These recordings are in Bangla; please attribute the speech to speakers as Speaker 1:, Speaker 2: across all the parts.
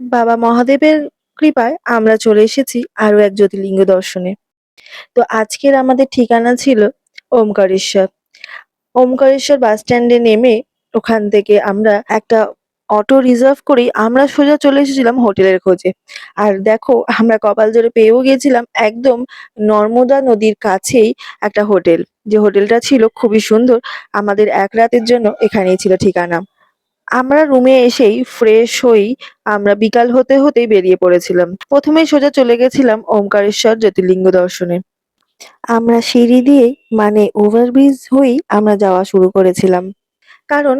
Speaker 1: বাবা মহাদেবের কৃপায় আমরা চলে এসেছি আরো এক জ্যোতির্লিঙ্গ দর্শনে। তো আজকের আমাদের ঠিকানা ছিল ওমকারেশ্বর। ওমকারেশ্বর বাস স্ট্যান্ডে নেমে ওখান থেকে আমরা একটা অটো রিজার্ভ করেই আমরা সোজা চলে এসেছিলাম হোটেলের খোঁজে। আর দেখো আমরা কপাল জোরে পেয়েও গিয়েছিলাম একদম নর্মদা নদীর কাছেই একটা হোটেল। যে হোটেলটা ছিল খুবই সুন্দর। আমাদের ১ রাতের জন্য এখানেই ছিল ঠিকানা। আমরা রুমে এসেই ফ্রেশ হয়েই আমরা বিকাল হতেই বেরিয়ে পড়েছিলাম। ১ম এই সোজা চলে গেছিলাম ওমকারেশ্বর জ্যোতির্লিঙ্গ দর্শনে। আমরা সিঁড়ি দিয়েই মানে ওভারব্রিজ হয়েই আমরা যাওয়া শুরু করেছিলাম। কারণ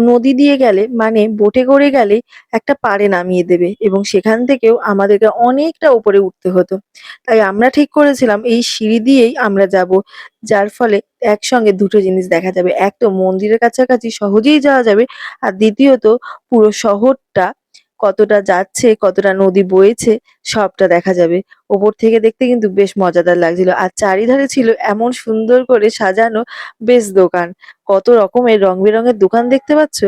Speaker 1: নদী দিয়ে গেলে মানে বোটে করে গেলে একটা পাড়ে নামিয়ে দেবে এবং সেখান থেকেও আমাদেরকে অনেকটা উপরে উঠতে হতো। তাই আমরা ঠিক করেছিলাম এই সিঁড়ি দিয়েই আমরা যাবো। যার ফলে একসঙ্গে দুটো জিনিস দেখা যাবে। এক তো মন্দিরের কাছাকাছি সহজেই যাওয়া যাবে। আর দ্বিতীয়ত পুরো শহরটা কতটা যাচ্ছে, কতটা নদী বয়েছে সবটা দেখা যাবে। ওপর থেকে দেখতে কিন্তু বেশ মজাদার লাগছিল। আর চারিধারে ছিল এমন সুন্দর করে সাজানো বেশ দোকান। কত রকমের রং-বেরঙের দোকান দেখতে পাচ্ছ?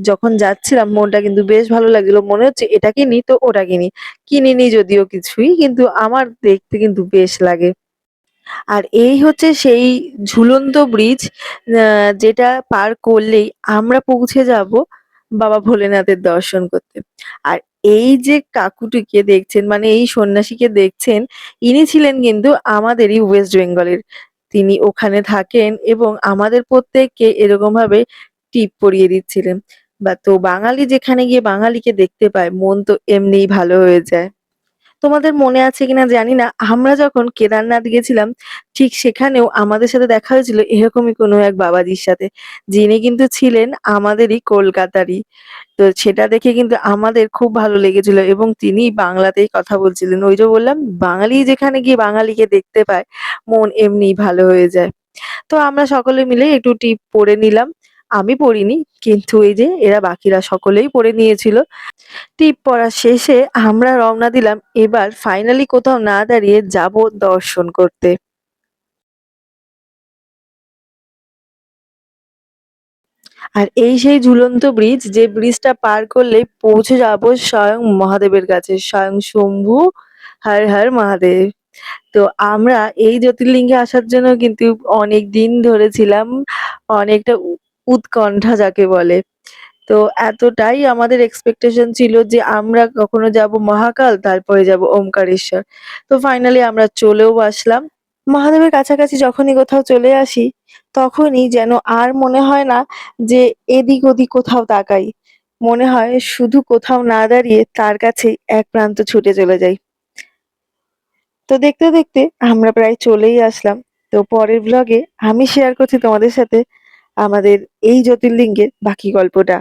Speaker 1: যখন যাচ্ছিলাম মনটা কিন্তু বেশ ভালো লাগছিল। মনে হচ্ছে এটা কিনি তো ওটা কিনি। কিনিনি যদিও কিছুই কিন্তু আমার দেখতে কিন্তু বেশ লাগে। আর এই হচ্ছে সেই ঝুলন্ত ব্রিজ আ যেটা পার করলেই আমরা পৌঁছে যাবো বাবা ভোলেনাথের দর্শন করতে। আর এই যে কাকুটিকে দেখছেন মানে এই সন্ন্যাসীকে দেখছেন, ইনি ছিলেন কিন্তু আমাদেরই ওয়েস্ট বেঙ্গলের। তিনি ওখানে থাকেন এবং আমাদের প্রত্যেককে এরকমভাবে টিপ পরিয়ে দিচ্ছিলেন। তো বাঙালি যেখানে গিয়ে বাঙালিকে দেখতে পায় মন তো এমনিই ভালো হয়ে যায়। তোমাদের মনে আছে কিনা জানি না, আমরা যখন কেদারনাথ গেছিলাম ঠিক সেখানেও আমাদের সাথে দেখা হয়েছিল এরকমই কোনো এক বাবাজির সাথে। যিনি কিন্তু ছিলেন আমাদেরই কলকাতারই। তো সেটা দেখে কিন্তু আমাদের খুব ভালো লেগেছিল এবং তিনি বাংলাতেই কথা বলছিলেন। ওই যে বললাম বাঙালি যেখানে গিয়ে বাঙালিকে দেখতে পায় মন এমনিই ভালো হয়ে যায়। তো আমরা সকলে মিলে একটু টিপ পড়ে নিলাম। আমি পড়িনি কিন্তু এই যে এরা বাকিরা সকলেই পড়ে নিয়েছিল। টিপ পড়া শেষে আমরা রওনা দিলাম এবার ফাইনালি কোথাও না দাঁড়িয়ে যাবো দর্শন করতে। আর এই সেই ঝুলন্ত ব্রিজ যে ব্রিজটা পার করলেই পৌঁছে যাবো স্বয়ং মহাদেবের কাছে। স্বয়ং শম্ভু হর হর মহাদেব। তো আমরা এই জ্যোতির্লিঙ্গে আসার জন্য কিন্তু অনেকদিন ধরেছিলাম অনেকটা উৎকণ্ঠা যাকে বলে। তো এতটাই আমাদের এক্সপেকটেশন ছিল যে আমরা কখনো যাবো মহাকাল তারপরে যাবো ওমকারেশ্বর। তো ফাইনালি আমরা চলেও আসলাম। মহাদেবের কাছাকাছি যখনই কোথাও চলে আসি, তখনই যেন আর মনে হয় না যে এদিক ওদিক কোথাও তাকাই। মনে হয় শুধু কোথাও না দাঁড়িয়ে তার কাছেই এক প্রান্ত ছুটে চলে যাই। তো দেখতে আমরা প্রায় চলেই আসলাম। তো পরের ভ্লগে আমি শেয়ার করছি তোমাদের সাথে আমাদের এই জ্যোতির্লিঙ্গের বাকি গল্পটা।